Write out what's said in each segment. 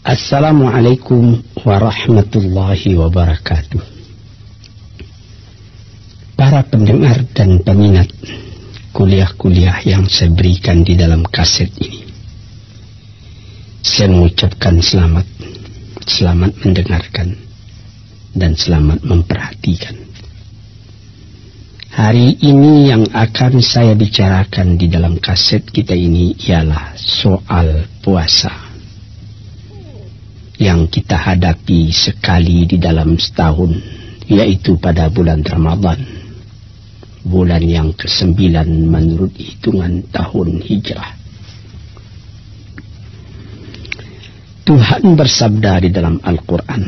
Assalamualaikum warahmatullahi wabarakatuh. Para pendengar dan peminat kuliah-kuliah yang saya berikan di dalam kaset ini, saya mengucapkan selamat mendengarkan dan selamat memperhatikan. Hari ini yang akan saya bicarakan di dalam kaset kita ini ialah soal puasa yang kita hadapi sekali di dalam setahun, yaitu pada bulan Ramadan, bulan yang ke-9 menurut hitungan tahun hijrah. Tuhan bersabda di dalam Al-Quran,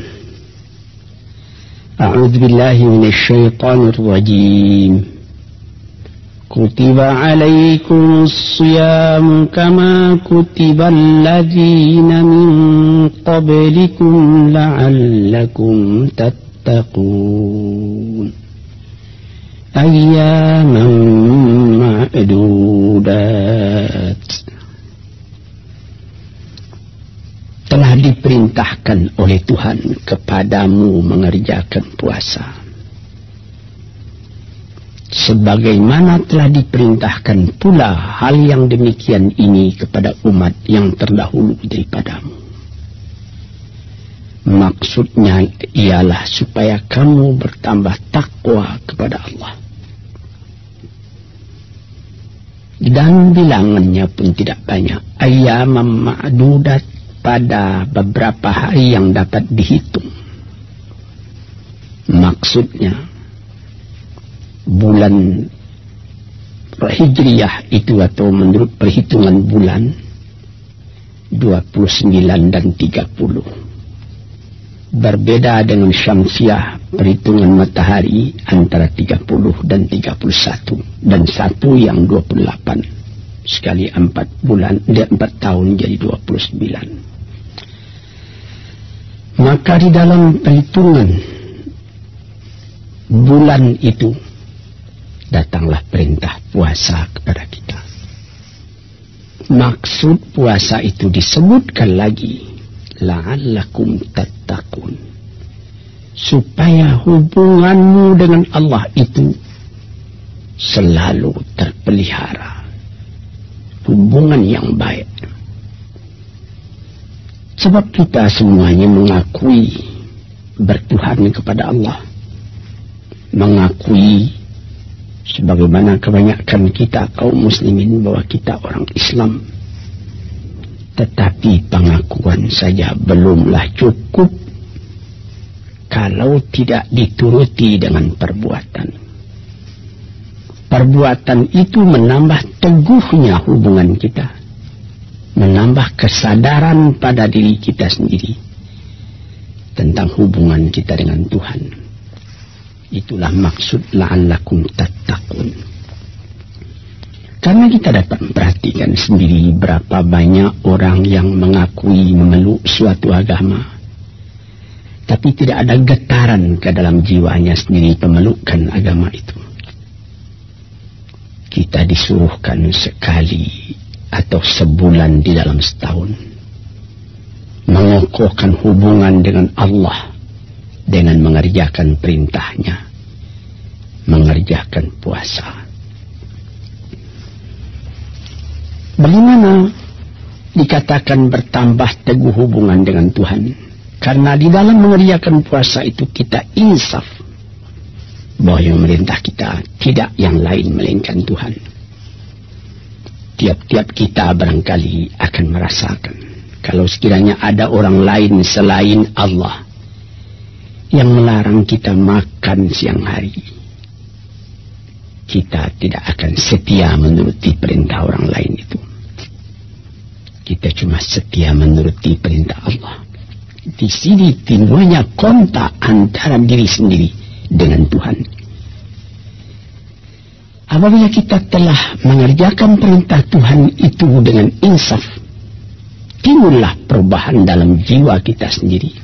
A'udzu billahi minasyaitonir rajim. Kutiba alaikumus siyam kama kutibal ladzina min qablikum la'allakum tattaqun. Ayyaman ma'dudat. Telah diperintahkan oleh Tuhan kepadamu mengerjakan puasa, sebagaimana telah diperintahkan pula hal yang demikian ini kepada umat yang terdahulu daripadamu. Maksudnya ialah supaya kamu bertambah takwa kepada Allah. Dan bilangannya pun tidak banyak. Ayyamam ma'dudat, pada beberapa hari yang dapat dihitung. Maksudnya bulan Hijriyah itu atau menurut perhitungan bulan 29 dan 30. Berbeda dengan Syamsiah, perhitungan matahari antara 30 dan 31 dan satu yang 28. Sekali 4 tahun jadi 29. Maka di dalam perhitungan bulan itu datanglah perintah puasa kepada kita. Maksud puasa itu disebutkan lagi, la'allakum tattaqun, supaya hubunganmu dengan Allah itu selalu terpelihara, hubungan yang baik. Sebab kita semuanya mengakui bertuhan kepada Allah, mengakui sebagaimana kebanyakan kita kaum muslimin bahwa kita orang Islam. Tetapi pengakuan saja belumlah cukup kalau tidak dituruti dengan perbuatan. Perbuatan itu menambah teguhnya hubungan kita, menambah kesadaran pada diri kita sendiri tentang hubungan kita dengan Tuhan. Itulah maksud la'allakum tattaqun. Karena kita dapat memperhatikan sendiri berapa banyak orang yang mengakui memeluk suatu agama, tapi tidak ada getaran ke dalam jiwanya sendiri pemelukkan agama itu. Kita disuruhkan sekali atau sebulan di dalam setahun mengokohkan hubungan dengan Allah dengan mengerjakan perintahnya, mengerjakan puasa. Bagaimana dikatakan bertambah teguh hubungan dengan Tuhan? Karena di dalam mengerjakan puasa itu kita insaf bahwa yang memerintah kita tidak yang lain melainkan Tuhan. Tiap-tiap kita barangkali akan merasakan kalau sekiranya ada orang lain selain Allah yang melarang kita makan siang hari, kita tidak akan setia menuruti perintah orang lain itu. Kita cuma setia menuruti perintah Allah. Di sini timbulnya kontak antara diri sendiri dengan Tuhan. Apabila kita telah mengerjakan perintah Tuhan itu dengan insaf, timbullah perubahan dalam jiwa kita sendiri.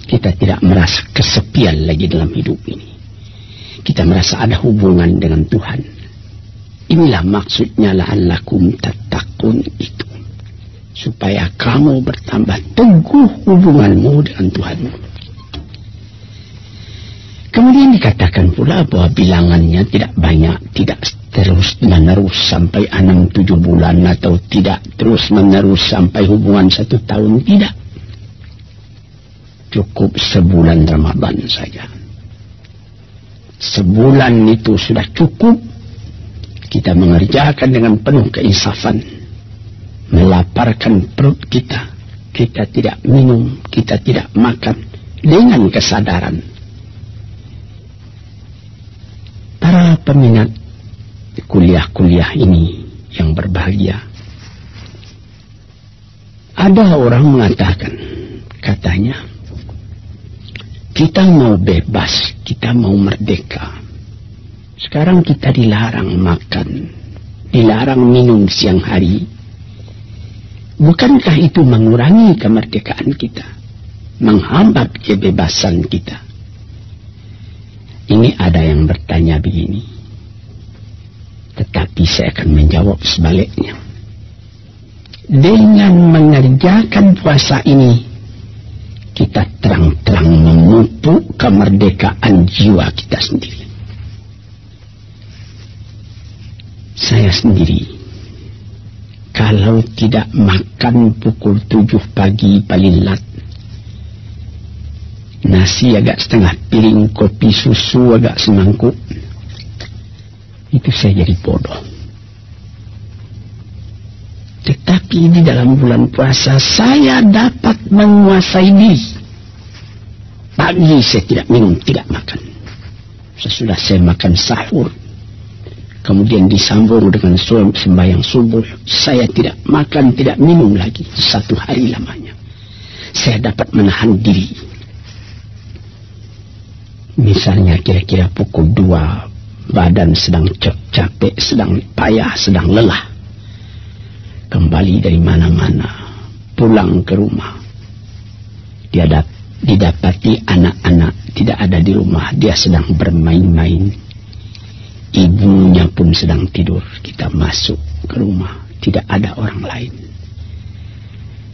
Kita tidak merasa kesepian lagi dalam hidup ini. Kita merasa ada hubungan dengan Tuhan. Inilah maksudnya la'allakum tattaqun itu. supaya kamu bertambah teguh hubunganmu dengan Tuhanmu. Kemudian dikatakan pula bahwa bilangannya tidak banyak, tidak terus menerus sampai 6-7 bulan, atau tidak terus menerus sampai hubungan 1 tahun, tidak. Cukup sebulan Ramadan saja. Sebulan itu sudah cukup kita mengerjakan dengan penuh keinsafan, melaparkan perut kita. Kita tidak minum, kita tidak makan, dengan kesadaran. Para peminat kuliah-kuliah ini yang berbahagia, ada orang mengatakan, katanya, kita mau bebas, kita mau merdeka. Sekarang kita dilarang makan, dilarang minum siang hari. Bukankah itu mengurangi kemerdekaan kita, menghambat kebebasan kita? Ini ada yang bertanya begini, tetapi saya akan menjawab sebaliknya. Dengan mengerjakan puasa ini, kita terang-terang memupuk kemerdekaan jiwa kita sendiri. Saya sendiri, kalau tidak makan pukul 7 pagi paling lat, nasi agak setengah piring, kopi susu agak semangkuk, itu saya jadi bodoh. Tetapi di dalam bulan puasa saya dapat menguasai diri. Pagi saya tidak minum, tidak makan. Sesudah saya makan sahur, kemudian disambung dengan sembahyang subuh, saya tidak makan, tidak minum lagi 1 hari lamanya. Saya dapat menahan diri. Misalnya kira-kira pukul 2, badan sedang capek, sedang payah, sedang lelah. Kembali dari mana-mana, pulang ke rumah. Dia didapati anak-anak tidak ada di rumah, dia sedang bermain-main. Ibunya pun sedang tidur. Kita masuk ke rumah, tidak ada orang lain.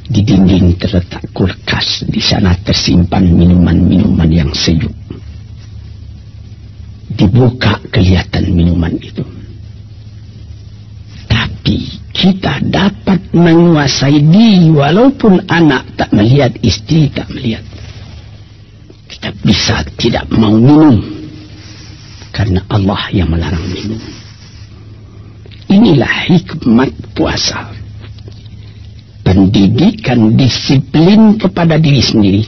Di dinding terletak kulkas, di sana tersimpan minuman-minuman yang sejuk. Dibuka kelihatan minuman itu. Tapi kita dapat menguasai diri walaupun anak tak melihat, istri tak melihat. Kita bisa tidak mau minum karena Allah yang melarang minum. Inilah hikmat puasa. Pendidikan disiplin kepada diri sendiri.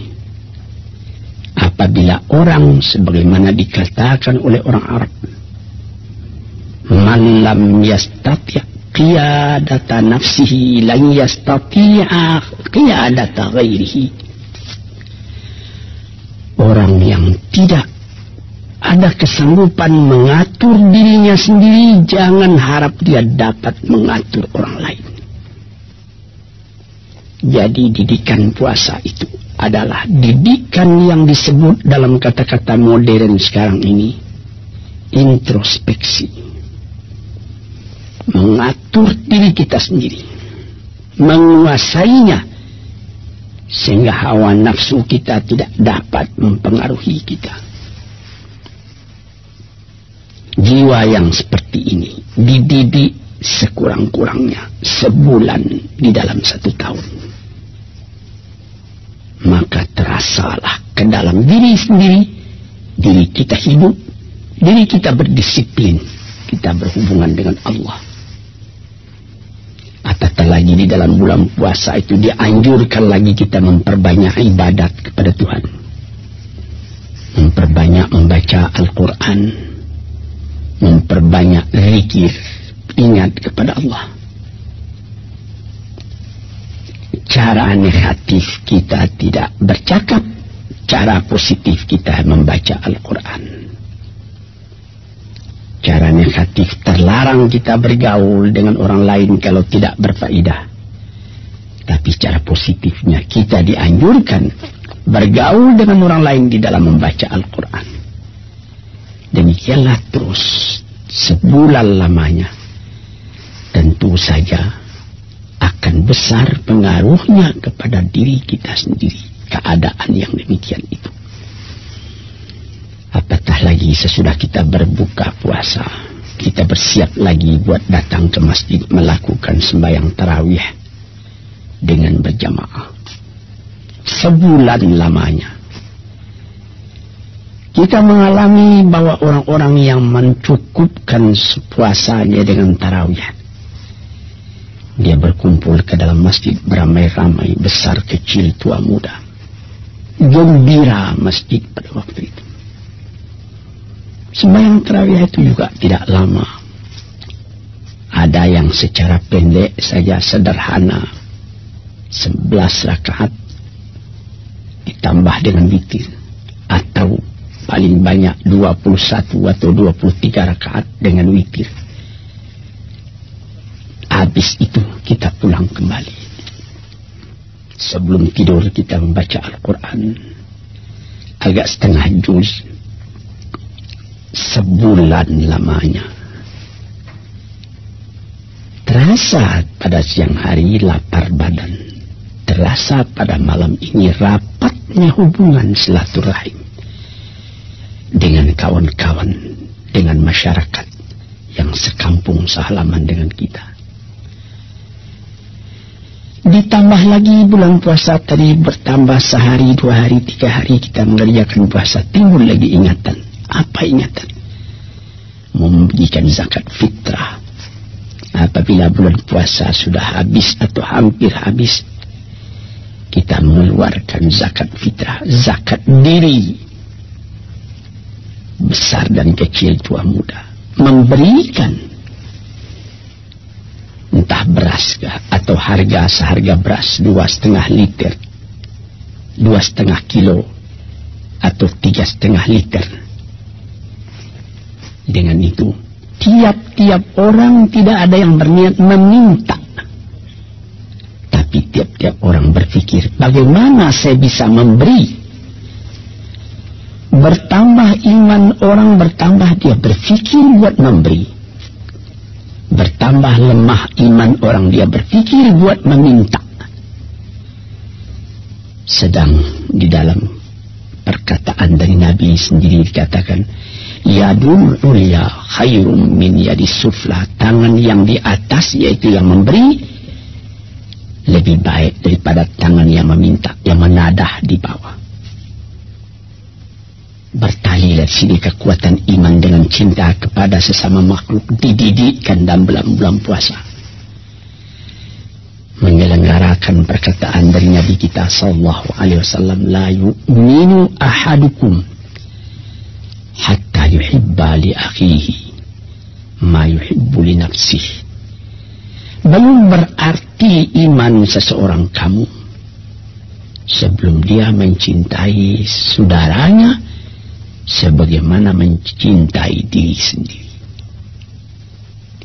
Apabila orang sebagaimana dikatakan oleh orang Arab, man lam yastati' qiyadata nafsihi lan yastati'a qiyadata ghairihi. Orang yang tidak ada kesanggupan mengatur dirinya sendiri, jangan harap dia dapat mengatur orang lain. Jadi didikan puasa itu adalah didikan yang disebut dalam kata-kata modern sekarang ini introspeksi. Mengatur diri kita sendiri, menguasainya, sehingga hawa nafsu kita tidak dapat mempengaruhi kita. Jiwa yang seperti ini dididik sekurang-kurangnya sebulan di dalam 1 tahun. Maka terasalah ke dalam diri sendiri, diri kita hidup, diri kita berdisiplin, kita berhubungan dengan Allah. Apatah lagi di dalam bulan puasa itu dianjurkan lagi kita memperbanyak ibadat kepada Tuhan. Memperbanyak membaca Al-Quran, memperbanyak zikir, ingat kepada Allah. Cara negatif kita tidak bercakap, cara positif kita membaca Al-Quran. Cara negatif terlarang kita bergaul dengan orang lain kalau tidak berfaedah. Tapi cara positifnya kita dianjurkan bergaul dengan orang lain di dalam membaca Al-Quran. Demikianlah terus sebulan lamanya. Tentu saja akan besar pengaruhnya kepada diri kita sendiri. Keadaan yang demikian itu. Apatah lagi sesudah kita berbuka puasa, kita bersiap lagi buat datang ke masjid melakukan sembahyang tarawih dengan berjamaah. Sebulan lamanya kita mengalami bahwa orang-orang yang mencukupkan puasanya dengan tarawih, dia berkumpul ke dalam masjid beramai-ramai, besar kecil tua muda, gembira masjid pada waktu itu. Sembahyang tarawih itu juga tidak lama. Ada yang secara pendek saja, sederhana, 11 rakaat ditambah dengan witir, atau paling banyak 21 atau 23 rakaat dengan witir. Habis itu kita pulang kembali. Sebelum tidur kita membaca Al-Quran agak setengah juz. Sebulan lamanya. Terasa pada siang hari lapar badan. Terasa pada malam ini rapatnya hubungan silaturahim dengan kawan-kawan, dengan masyarakat yang sekampung sehalaman dengan kita. Ditambah lagi bulan puasa tadi bertambah sehari, 2 hari, 3 hari kita mengerjakan puasa, timbul lagi ingatan. Apa ingatan? Membagikan zakat fitrah. Apabila bulan puasa sudah habis atau hampir habis, kita mengeluarkan zakat fitrah, zakat diri, besar dan kecil, tua muda, memberikan entah beras atau harga seharga beras 2,5 liter, 2,5 kilo atau 3,5 liter. Dengan itu tiap-tiap orang tidak ada yang berniat meminta, tapi tiap-tiap orang berpikir bagaimana saya bisa memberi. Bertambah iman orang, bertambah dia berpikir buat memberi. Bertambah lemah iman orang, dia berpikir buat meminta. Sedang di dalam perkataan dari Nabi sendiri dikatakan, yadul ulya khairum min yadis sufla. Tangan yang di atas, yaitu yang memberi, lebih baik daripada tangan yang meminta, yang menadah di bawah. Bertali dari sini kekuatan iman dengan cinta kepada sesama makhluk dididikkan dalam bulan puasa. Menyelenggarakan perkataan dari Nabi kita sallallahu alaihi wasallam, la yu'minu ahadukum hatta yuhibba li akhihi ma yuhibbu li nafsihi. Belum berarti iman seseorang kamu sebelum dia mencintai saudaranya sebagaimana mencintai diri sendiri.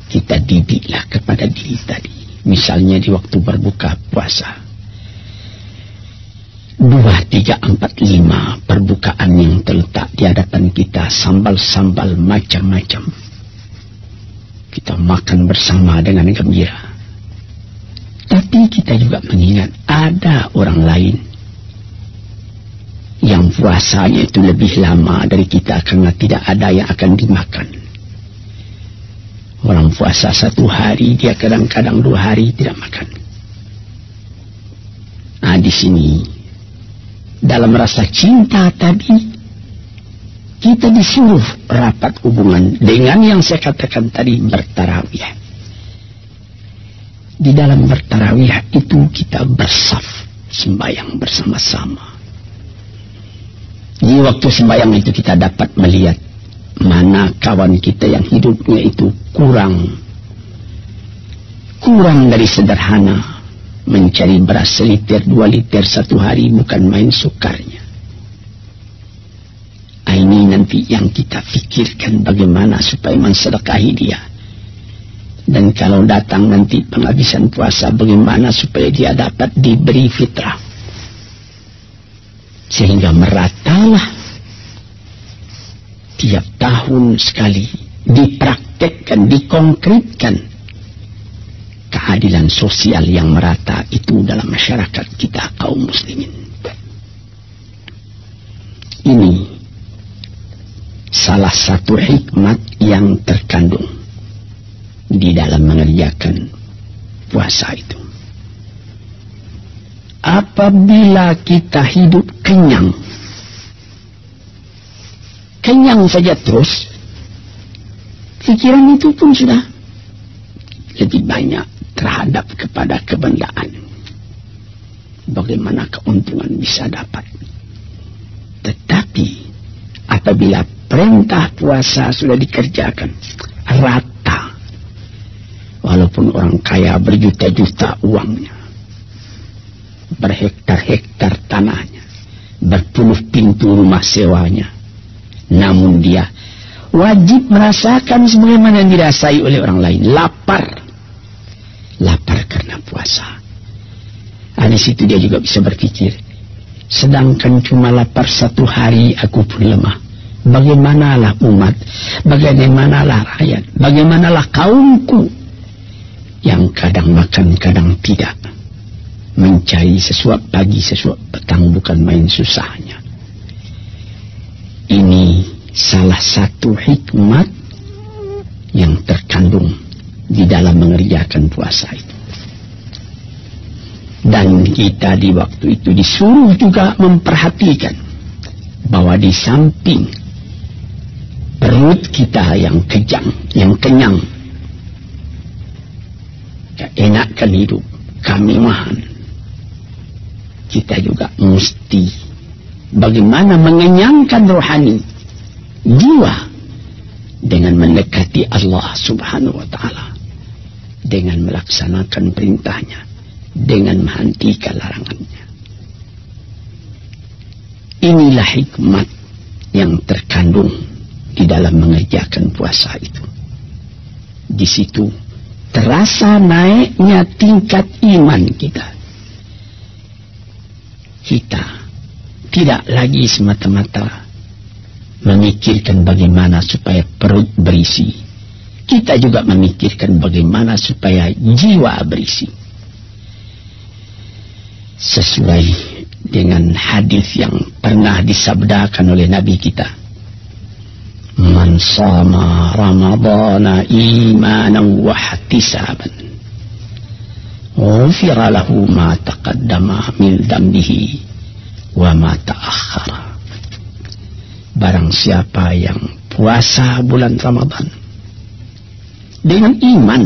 Kita didiklah kepada diri tadi. Misalnya di waktu berbuka puasa, 2, 3, 4, 5 perbukaan yang terletak di hadapan kita, sambal-sambal macam-macam. Kita makan bersama dengan gembira. Tapi kita juga mengingat ada orang lain yang puasanya itu lebih lama dari kita karena tidak ada yang akan dimakan. Orang puasa 1 hari, dia kadang-kadang 2 hari tidak makan. Nah, di sini dalam rasa cinta tadi kita disuruh rapat hubungan dengan yang saya katakan tadi, bertarawih. Di dalam bertarawih itu kita bersaf sembahyang bersama-sama. Di waktu sembahyang itu kita dapat melihat mana kawan kita yang hidupnya itu kurang dari sederhana, mencari beras 1 liter 2 liter 1 hari bukan main sukarnya. Ini nanti yang kita pikirkan bagaimana supaya mensedekahi dia. Dan kalau datang nanti penghabisan puasa, bagaimana supaya dia dapat diberi fitrah. Sehingga meratalah tiap tahun sekali dipraktekkan, dikonkretkan keadilan sosial yang merata itu dalam masyarakat kita kaum muslimin. Ini salah satu hikmat yang terkandung di dalam mengerjakan puasa itu. Apabila kita hidup kenyang saja terus, pikiran itu pun sudah lebih banyak terhadap kepada kebendaan. Bagaimana keuntungan bisa dapat. Tetapi apabila perintah puasa sudah dikerjakan rata, walaupun orang kaya berjuta-juta uangnya, berhektar-hektar tanahnya, berpuluh pintu rumah sewanya, namun dia wajib merasakan sebagaimana yang dirasai oleh orang lain, lapar karena puasa. Di situ dia juga bisa berpikir, sedangkan cuma lapar satu hari aku pun lemah. Bagaimanalah umat, bagaimanalah rakyat, bagaimanalah kaumku yang kadang makan kadang tidak, mencari sesuap pagi sesuap petang bukan main susahnya. Ini salah satu hikmat yang terkandung di dalam mengerjakan puasa itu. Dan kita di waktu itu disuruh juga memperhatikan bahwa di samping perut kita yang kejang, yang kenyang, enakan hidup, kemimahan, kita juga mesti bagaimana mengenyangkan rohani jiwa dengan mendekati Allah Subhanahu wa Ta'ala, dengan melaksanakan perintahnya, dengan menghentikan larangannya. Inilah hikmat yang terkandung di dalam mengerjakan puasa itu. Di situ terasa naiknya tingkat iman kita. Kita tidak lagi semata-mata memikirkan bagaimana supaya perut berisi. Kita juga memikirkan bagaimana supaya jiwa berisi. Sesuai dengan hadis yang pernah disabdakan oleh Nabi kita, man shama ramadhana imanan wa ihtisaban ghufira lahu ma taqaddama min dhanbihi wa ma ta'akhkhara. Barang siapa yang puasa bulan Ramadan dengan iman,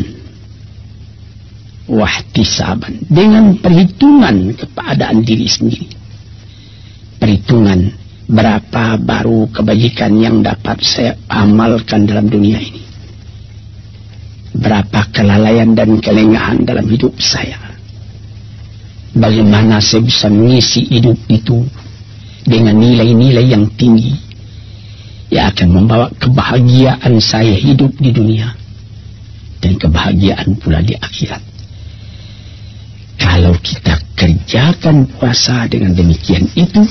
wahtisaban, dengan perhitungan keadaan diri sendiri, perhitungan berapa baru kebajikan yang dapat saya amalkan dalam dunia ini, berapa kelalaian dan kelengahan dalam hidup saya, bagaimana saya bisa mengisi hidup itu dengan nilai-nilai yang tinggi yang akan membawa kebahagiaan saya hidup di dunia dan kebahagiaan pula di akhirat. Kalau kita kerjakan puasa dengan demikian itu,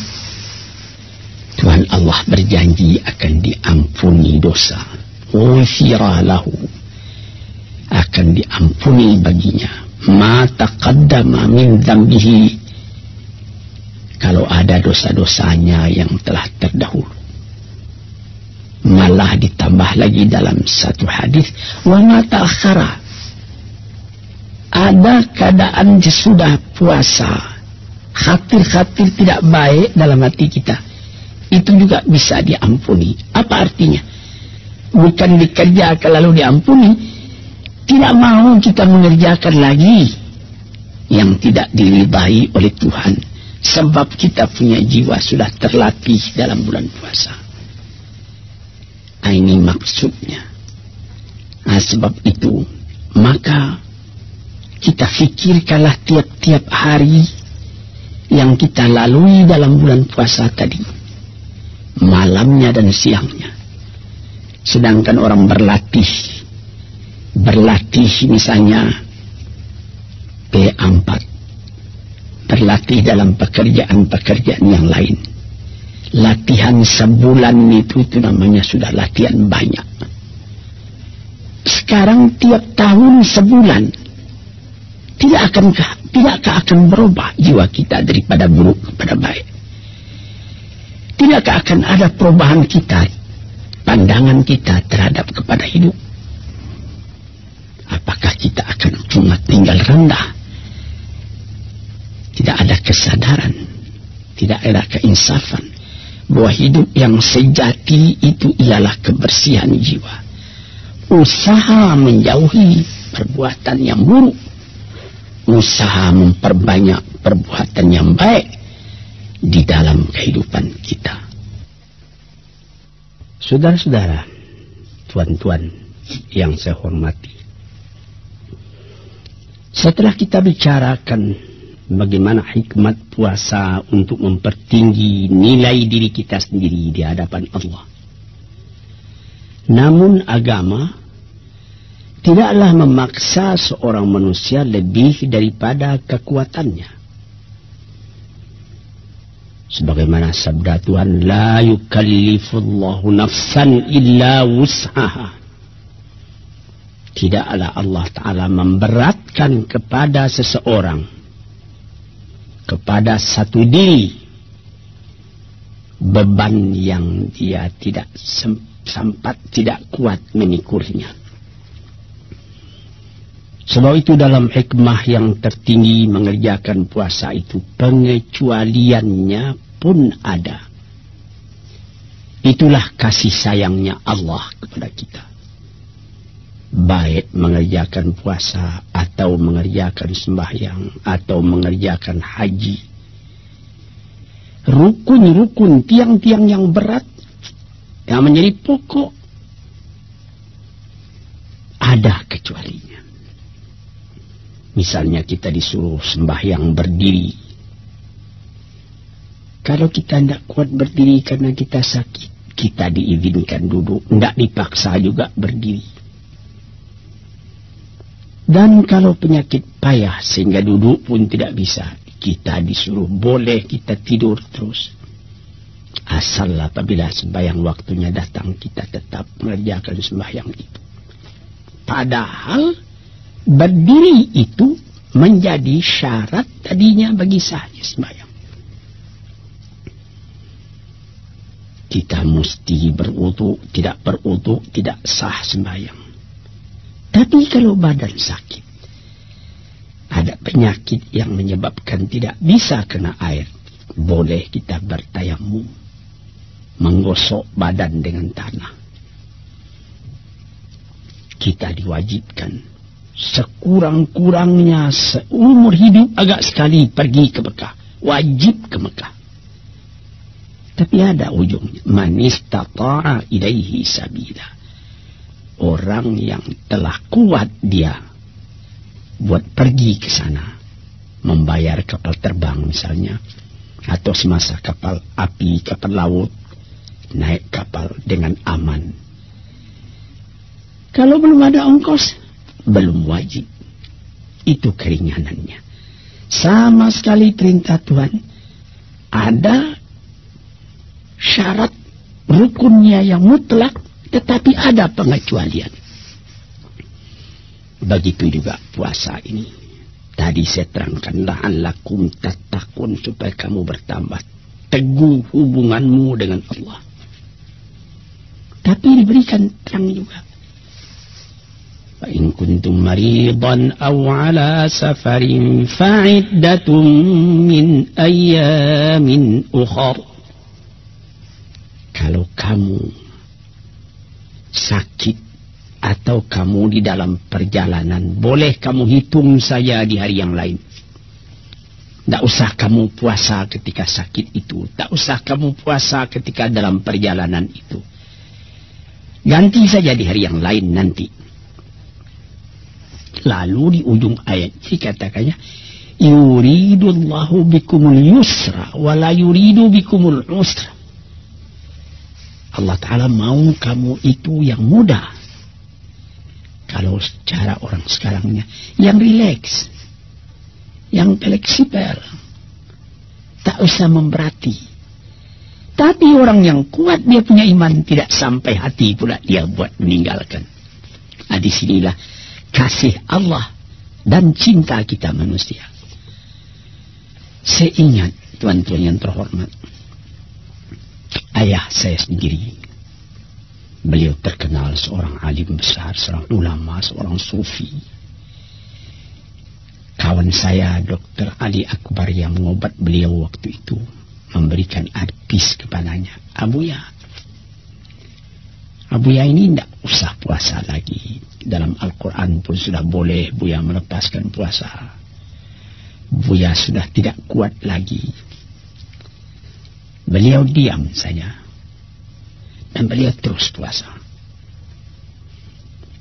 Tuhan Allah berjanji akan diampuni dosa. Ghufira lahu, akan diampuni baginya ma taqaddama min dzambihi, kalau ada dosa-dosanya yang telah terdahulu. Malah ditambah lagi dalam satu hadis, wa ma ta'akhkhara, ada keadaan sesudah puasa, khatir-khatir tidak baik dalam hati kita, itu juga bisa diampuni. Apa artinya? Bukan dikerjakan lalu diampuni, tidak mau kita mengerjakan lagi yang tidak diridai oleh Tuhan, sebab kita punya jiwa sudah terlatih dalam bulan puasa. Ini maksudnya. Sebab itu maka kita fikirkanlah tiap-tiap hari yang kita lalui dalam bulan puasa tadi, malamnya dan siangnya. Sedangkan orang berlatih misalnya P4, berlatih dalam pekerjaan-pekerjaan yang lain. Latihan sebulan itu namanya sudah latihan banyak. Sekarang tiap tahun sebulan Tidakkah akan berubah jiwa kita daripada buruk kepada baik? Tidakkah akan ada perubahan kita, pandangan kita terhadap kepada hidup? Apakah kita akan cuma tinggal rendah? Tidak ada kesadaran, tidak ada keinsafan bahwa hidup yang sejati itu ialah kebersihan jiwa. Usaha menjauhi perbuatan yang buruk, usaha memperbanyak perbuatan yang baik di dalam kehidupan kita. Saudara-saudara, tuan-tuan yang saya hormati, setelah kita bicarakan bagaimana hikmat puasa untuk mempertinggi nilai diri kita sendiri di hadapan Allah, namun agama tidaklah memaksa seorang manusia lebih daripada kekuatannya. Sebagaimana sabda Tuhan, la yukallifullahu nafsan illa wus'aha. Tidaklah Allah Ta'ala memberatkan kepada seseorang, kepada satu diri, beban yang dia tidak sempat, tidak kuat memikirnya. Sebab itu dalam hikmah yang tertinggi mengerjakan puasa itu, pengecualiannya pun ada. Itulah kasih sayangnya Allah kepada kita. Baik mengerjakan puasa atau mengerjakan sembahyang atau mengerjakan haji, rukun-rukun, tiang-tiang yang berat yang menjadi pokok, ada kecualinya. Misalnya kita disuruh sembahyang berdiri. Kalau kita tidak kuat berdiri karena kita sakit, kita diizinkan duduk, tidak dipaksa juga berdiri. Dan kalau penyakit payah sehingga duduk pun tidak bisa, kita disuruh, boleh kita tidur terus. Asal apabila sembahyang waktunya datang, kita tetap mengerjakan sembahyang itu. Padahal berdiri itu menjadi syarat tadinya bagi sahnya sembahyang. Kita mesti berwudu, tidak berwudu tidak sah sembahyang. Tapi kalau badan sakit, ada penyakit yang menyebabkan tidak bisa kena air, boleh kita bertayamum, menggosok badan dengan tanah. Kita diwajibkan sekurang-kurangnya seumur hidup agak sekali pergi ke Mekah, wajib ke Mekah. Tapi ada ujungnya, man istata'a ilaihi sabila. Orang yang telah kuat dia buat pergi ke sana, membayar kapal terbang misalnya, atau semasa kapal api, kapal laut, naik kapal dengan aman. Kalau belum ada ongkos, belum wajib. Itu keringanannya. Sama sekali perintah Tuhan, ada syarat rukunnya yang mutlak, tetapi ada pengecualian. Begitu juga puasa ini. Tadi saya terangkan, la'allakum tattaqun, supaya kamu bertambah teguh hubunganmu dengan Allah. Tapi diberikan terang juga. فَإِن كُنْتُمْ مَرِيضًا أَوْ عَلَى سَفَرٍ فَعِدَّةٌ مِّنْ أَيَّامٍ أُخَرَ. Kalau kamu sakit atau kamu di dalam perjalanan, boleh kamu hitung saja di hari yang lain. Tak usah kamu puasa ketika sakit itu, tak usah kamu puasa ketika dalam perjalanan itu. Ganti saja di hari yang lain nanti. Lalu di ujung ayat dikatakannya, yuridullahu bikumul yusra wa la yuridu bikumul usra. Allah Ta'ala mau kamu itu yang mudah. Kalau secara orang sekarangnya, yang rileks, yang fleksibel, tak usah memberati. Tapi orang yang kuat, dia punya iman, tidak sampai hati pula dia buat meninggalkan. Nah, disinilah kasih Allah dan cinta kita manusia. Saya ingat, tuan-tuan yang terhormat, ayah saya sendiri. Beliau terkenal seorang alim besar, seorang ulama, seorang sufi. Kawan saya, Dr. Ali Akbar, yang mengobat beliau waktu itu, memberikan advice kepadanya. Abuya ini tidak usah puasa lagi. Dalam Al-Quran pun sudah boleh Buya melepaskan puasa. Buya sudah tidak kuat lagi. Beliau diam saja. Dan beliau terus puasa.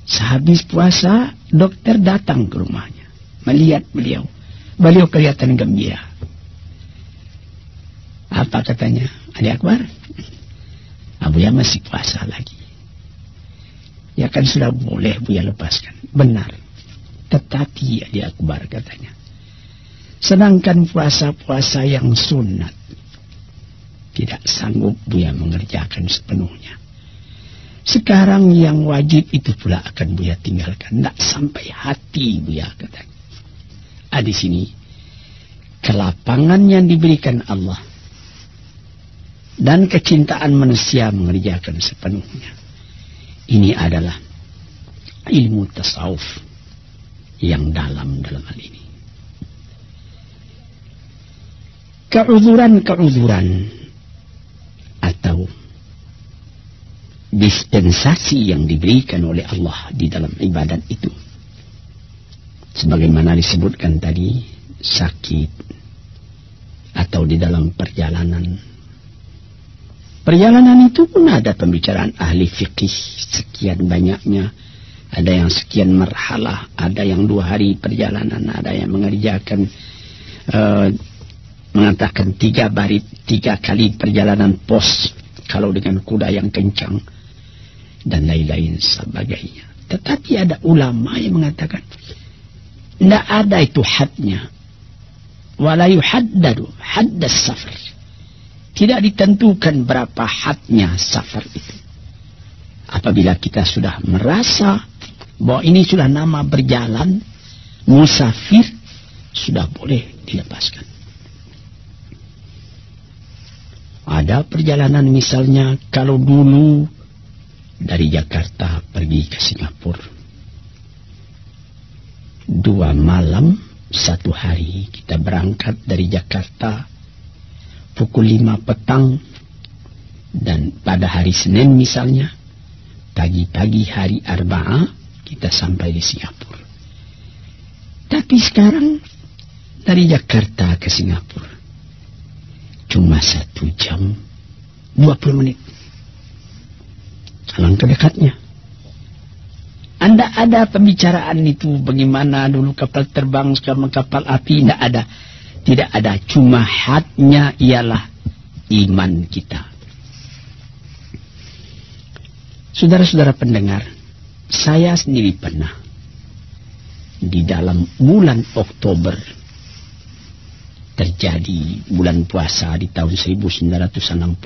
Sehabis puasa, dokter datang ke rumahnya. Melihat beliau. Beliau kelihatan gembira. Apa katanya? Adik Akbar, Buya masih puasa lagi. Ya kan sudah boleh Buya lepaskan. Benar. Tetapi Adik Akbar katanya, sedangkan puasa-puasa yang sunat tidak sanggup Buya mengerjakan sepenuhnya. Sekarang yang wajib itu pula akan Buya tinggalkan. Tidak sampai hati Buya katanya. Di sini kelapangan yang diberikan Allah dan kecintaan manusia mengerjakan sepenuhnya. Ini adalah ilmu tasawuf yang dalam hal ini. Keuzuran atau dispensasi yang diberikan oleh Allah di dalam ibadat itu, sebagaimana disebutkan tadi, sakit atau di dalam perjalanan. Perjalanan itu pun ada pembicaraan ahli fikih sekian banyaknya. Ada yang sekian marhalah, ada yang 2 hari perjalanan, ada yang mengerjakan mengatakan 3 kali perjalanan pos kalau dengan kuda yang kencang dan lain-lain sebagainya. Tetapi ada ulama yang mengatakan tidak ada itu hadnya. Wala yuhaddadu haddas safar. Tidak ditentukan berapa hadnya safar itu. Apabila kita sudah merasa bahwa ini sudah nama berjalan, musafir, sudah boleh dilepaskan. Ada perjalanan misalnya kalau dulu dari Jakarta pergi ke Singapura, 2 malam 1 hari. Kita berangkat dari Jakarta pukul 5 petang, dan pada hari Senin misalnya, pagi-pagi hari Arba'ah kita sampai di Singapura. Tapi sekarang dari Jakarta ke Singapura cuma 1 jam 20 menit. Alangkah dekatnya. Anda ada pembicaraan itu bagaimana dulu kapal terbang sekarang kapal api? Tidak ada. Tidak ada. Cuma hadnya ialah iman kita. Saudara-saudara pendengar, saya sendiri pernah di dalam bulan Oktober terjadi bulan puasa di tahun 1968,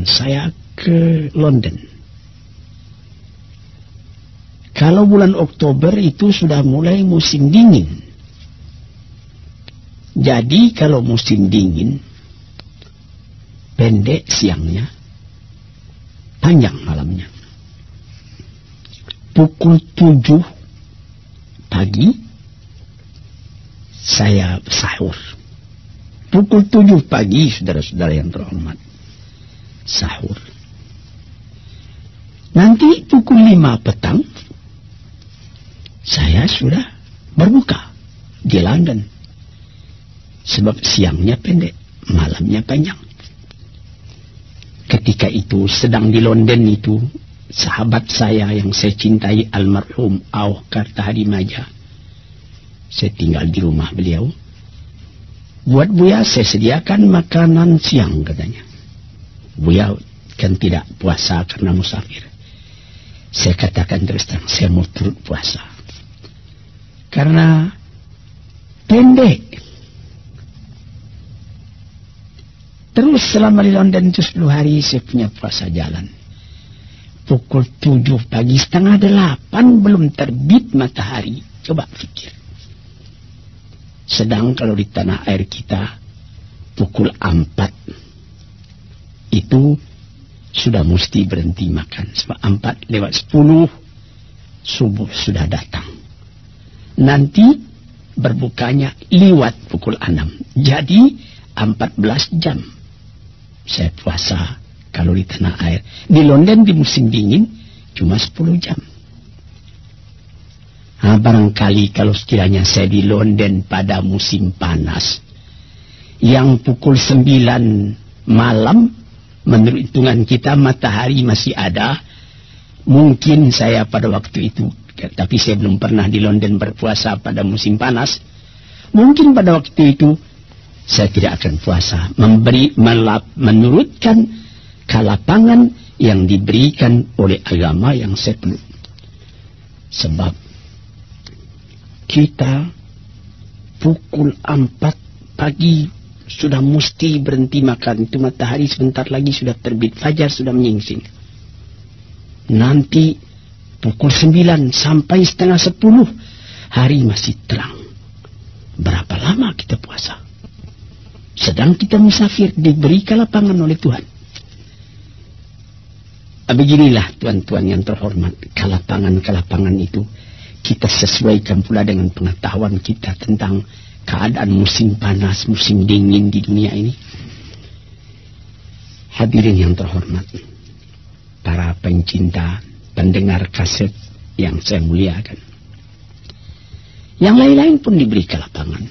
saya ke London. Kalau bulan Oktober itu sudah mulai musim dingin. Jadi kalau musim dingin, pendek siangnya, panjang malamnya. Pukul 7 pagi, saya sahur. Pukul 7 pagi, saudara-saudara yang terhormat, sahur. Nanti pukul 5 petang, saya sudah berbuka di London. Sebab siangnya pendek, malamnya panjang. Ketika itu sedang di London itu, sahabat saya yang saya cintai, almarhum Auh Kartahari Maja, saya tinggal di rumah beliau. Buat Buya saya sediakan makanan siang katanya. Buya kan tidak puasa karena musafir. Saya katakan terus terang, saya mau turut puasa. Karena pendek. Terus selama di London itu 10 hari saya punya puasa jalan. Pukul 7 pagi, 7:30 belum terbit matahari. Coba pikir. Sedang kalau di tanah air kita pukul 4 itu sudah mesti berhenti makan. Sebab 4:10 subuh sudah datang. Nanti berbukanya lewat pukul 6. Jadi 14 jam saya puasa kalau di tanah air. Di London di musim dingin cuma 10 jam. Nah, barangkali kalau sekiranya saya di London pada musim panas, yang pukul 9 malam, menurut hitungan kita matahari masih ada, mungkin saya pada waktu itu, tapi saya belum pernah di London berpuasa pada musim panas, mungkin pada waktu itu saya tidak akan puasa, menurutkan kelapangan yang diberikan oleh agama yang saya peluk. Sebab kita pukul 4 pagi sudah mesti berhenti makan. Itu matahari sebentar lagi sudah terbit, fajar sudah menyingsing. Nanti pukul 9 sampai setengah 10 hari masih terang. Berapa lama kita puasa? Sedang kita musafir, diberi kelapangan oleh Tuhan. Beginilah tuan-tuan yang terhormat, kelapangan-kelapangan itu kita sesuaikan pula dengan pengetahuan kita tentang keadaan musim panas, musim dingin di dunia ini. Hadirin yang terhormat, para pencinta, pendengar kaset yang saya muliakan, yang lain-lain pun diberi kelapangan.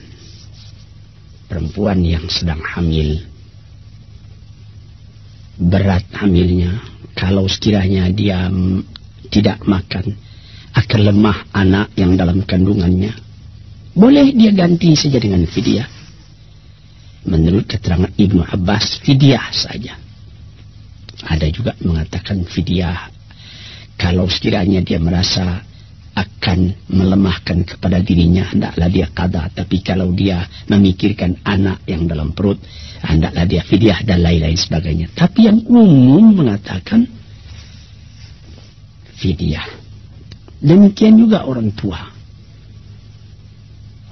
Perempuan yang sedang hamil, berat hamilnya, kalau sekiranya dia tidak makan, akan lemah anak yang dalam kandungannya. Boleh dia ganti saja dengan fidyah. Menurut keterangan Ibnu Abbas, fidyah saja. Ada juga mengatakan fidyah kalau sekiranya dia merasa akan melemahkan kepada dirinya, hendaklah dia qada. Tapi kalau dia memikirkan anak yang dalam perut, hendaklah dia fidyah dan lain-lain sebagainya. Tapi yang umum mengatakan fidyah. Demikian juga orang tua.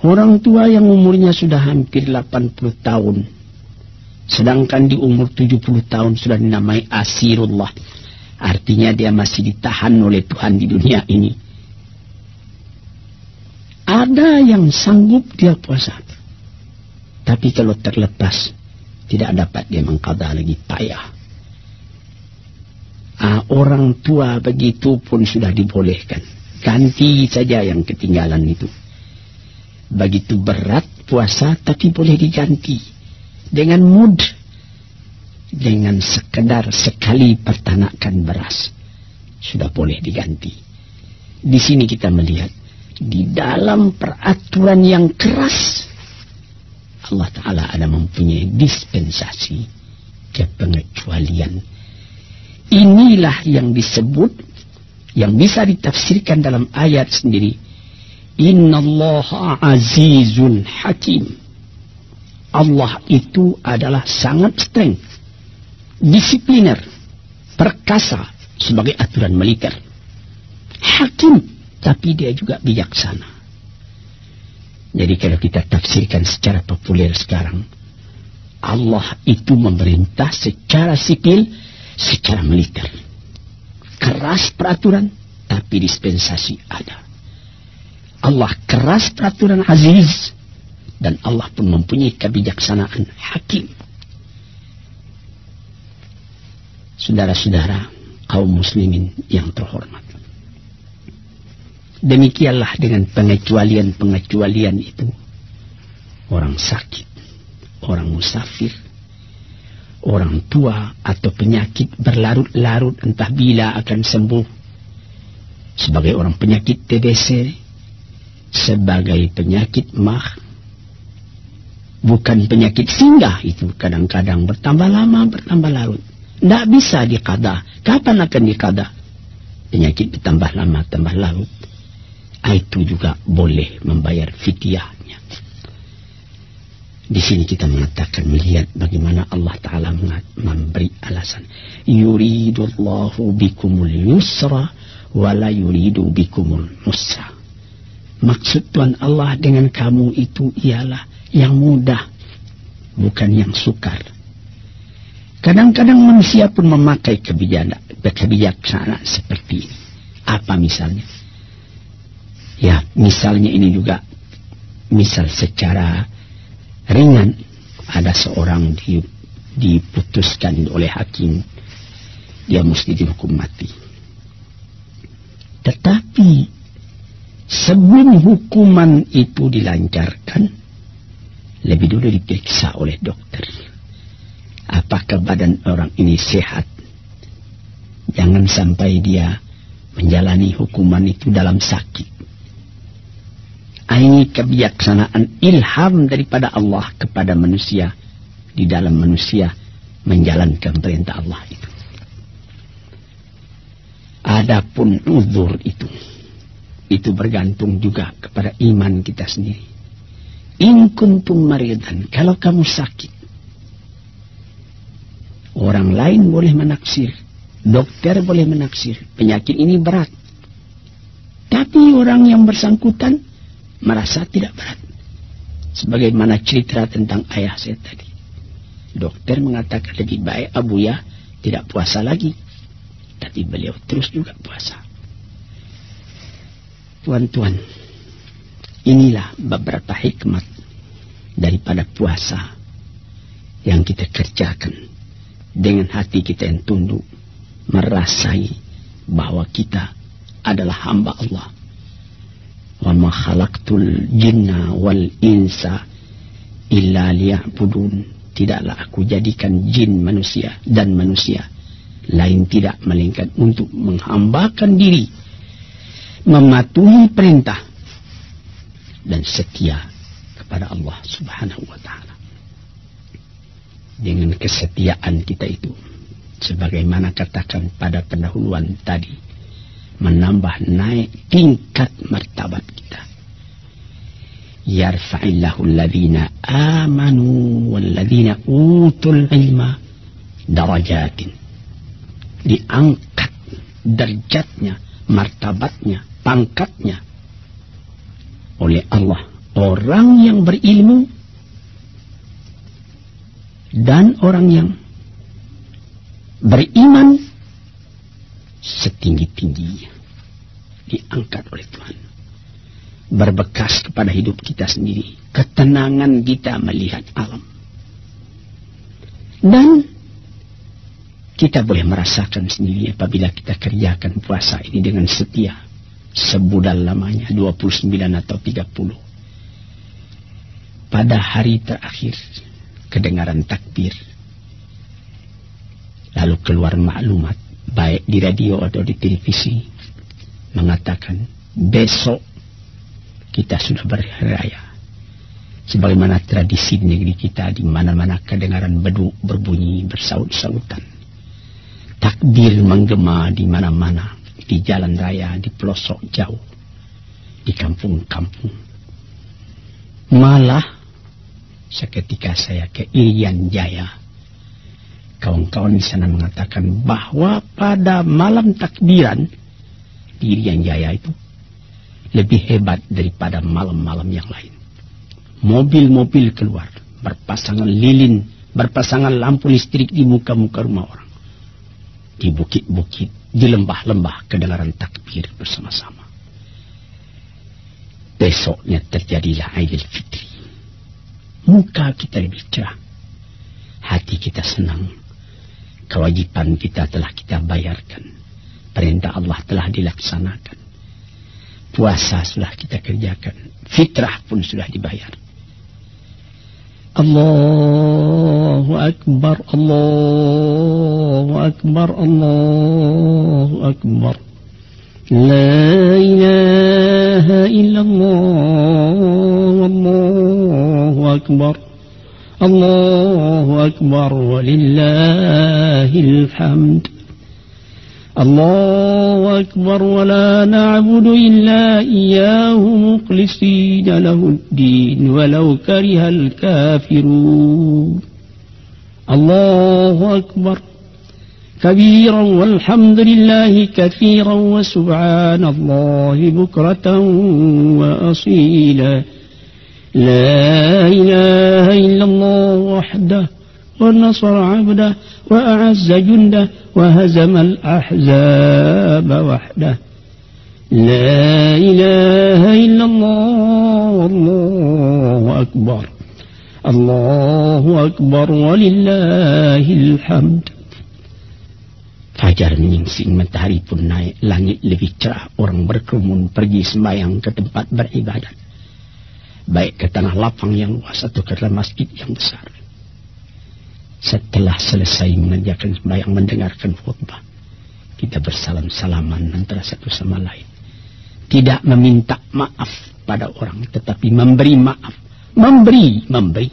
Orang tua yang umurnya sudah hampir 80 tahun. Sedangkan di umur 70 tahun sudah dinamai asirullah. Artinya dia masih ditahan oleh Tuhan di dunia ini. Ada yang sanggup dia puasa. Tapi kalau terlepas, tidak dapat dia mengqada lagi, payah. Orang tua begitu pun sudah dibolehkan. Ganti saja yang ketinggalan itu. Begitu berat puasa tapi boleh diganti. Dengan mood. Dengan sekedar sekali pertanakan beras. Sudah boleh diganti. Di sini kita melihat. Di dalam peraturan yang keras. Allah Ta'ala ada mempunyai dispensasi. Kepengecualian. Inilah yang disebut, yang bisa ditafsirkan dalam ayat sendiri. Innallaha azizun hakim. Allah itu adalah sangat streng, disipliner, perkasa sebagai aturan militer. Hakim, tapi dia juga bijaksana. Jadi kalau kita tafsirkan secara populer sekarang, Allah itu memerintah secara sipil, secara militer. Keras peraturan, tapi dispensasi ada. Allah keras peraturan, aziz, dan Allah pun mempunyai kebijaksanaan, hakim. Saudara-saudara, kaum muslimin yang terhormat. Demikianlah dengan pengecualian-pengecualian itu. Orang sakit, orang musafir, orang tua atau penyakit berlarut-larut entah bila akan sembuh. Sebagai orang penyakit TBC, sebagai penyakit MAH, bukan penyakit singgah itu, kadang-kadang bertambah lama, bertambah larut. Tidak bisa diqada. Kapan akan diqada? Penyakit bertambah lama, tambah larut. Itu juga boleh membayar fidyahnya. Di sini kita mengatakan, melihat bagaimana Allah Ta'ala memberi alasan. Yuridullahu bikumul yusra wa la yuridu bikumul musra. Maksud Tuhan Allah dengan kamu itu ialah yang mudah, bukan yang sukar. Kadang-kadang manusia pun memakai kebijaksanaan seperti ini. Apa misalnya? Ya, misalnya ini juga, misal secara ringan, ada seorang diputuskan oleh hakim, dia mesti dihukum mati. Tetapi sebelum hukuman itu dilancarkan, lebih dulu diperiksa oleh dokter. Apakah badan orang ini sehat? Jangan sampai dia menjalani hukuman itu dalam sakit. Ini kebijaksanaan ilham daripada Allah kepada manusia, di dalam manusia menjalankan perintah Allah itu. Adapun uzur itu bergantung juga kepada iman kita sendiri. In kuntum maridan, kalau kamu sakit, orang lain boleh menaksir, dokter boleh menaksir, penyakit ini berat. Tapi orang yang bersangkutan merasa tidak berat. Sebagaimana cerita tentang ayah saya tadi. Dokter mengatakan lebih baik Abuya tidak puasa lagi. Tapi beliau terus juga puasa. Tuan-tuan, inilah beberapa hikmat daripada puasa yang kita kerjakan dengan hati kita yang tunduk, merasai bahwa kita adalah hamba Allah. Wa ma khalaqtul jinna wal insa illa liya'budun. Tidaklah aku jadikan jin manusia dan manusia lain tidak melainkan untuk menghambakan diri, mematuhi perintah dan setia kepada Allah Subhanahu wa taala. Dengan kesetiaan kita itu, sebagaimana katakan pada pendahuluan tadi, menambah naik tingkat martabat kita. Yarfa'illahu alladhina amanu walladhina utul ilma darajatin. Diangkat derajatnya, martabatnya, pangkatnya oleh Allah. Orang yang berilmu dan orang yang beriman setinggi-tingginya diangkat oleh Tuhan. Berbekas kepada hidup kita sendiri, ketenangan kita melihat alam. Dan kita boleh merasakan sendiri apabila kita kerjakan puasa ini dengan setia, sebudal lamanya 29 atau 30. Pada hari terakhir kedengaran takbir, lalu keluar maklumat baik di radio atau di televisi mengatakan besok kita sudah berhari raya. Sebagaimana tradisi di negeri kita, di mana-mana kedengaran beduk berbunyi bersaut-sautan. Takbir menggema di mana-mana, di jalan raya, di pelosok jauh, di kampung-kampung. Malah seketika saya ke Irian Jaya, kawan-kawan di sana mengatakan bahwa pada malam takbiran di Irian Jaya itu lebih hebat daripada malam-malam yang lain. Mobil-mobil keluar, berpasangan lilin, berpasangan lampu listrik di muka-muka rumah orang. Di bukit-bukit, di lembah-lembah kedengaran takbir bersama-sama. Besoknya terjadilah Aidil Fitri. Muka kita lebih cerah, hati kita senang. Kewajiban kita telah kita bayarkan, perintah Allah telah dilaksanakan. Puasa sudah kita kerjakan, fitrah pun sudah dibayar. Allahu Akbar, Allahu Akbar, Allahu Akbar. La ilaha illallah, Allahu Akbar. Allahu Akbar, walillahil hamd. الله أكبر ولا نعبد إلا إياه مخلصين له الدين ولو كره الكافرون الله أكبر كبيرا والحمد لله كثيرا وسبحان الله بكرة وأصيلا لا إله إلا الله وحده ونصر عبده وأعز جنده وهزم الأحزاب وحده لا إله إلا الله والله أكبر الله أكبر ولله الحمد. Fajar menyingsing, matahari pun naik, langit lebih cerah, orang berkerumun pergi sembahyang ke tempat beribadat, baik ke tanah lapang yang luas atau ke dalam masjid yang besar. Setelah selesai mengerjakan sembahyang, mendengarkan khutbah, kita bersalam-salaman antara satu sama lain. Tidak meminta maaf pada orang, tetapi memberi maaf. Memberi.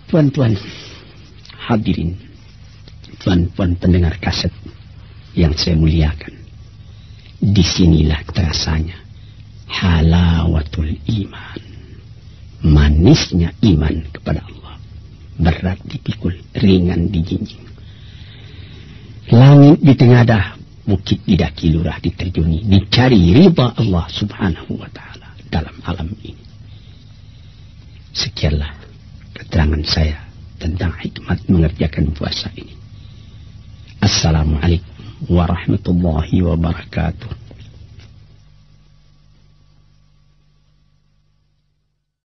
Tuan-tuan hadirin, tuan-tuan pendengar kaset yang saya muliakan, disinilah terasanya halawatul iman, manisnya iman kepada Allah, berat dipikul, ringan dijinjing. Langit ditengadah, bukit didaki, lurah diterjuni, dicari ridha Allah subhanahu wa ta'ala dalam alam ini. Sekianlah keterangan saya tentang hikmat mengerjakan puasa ini. Assalamualaikum warahmatullahi wabarakatuh.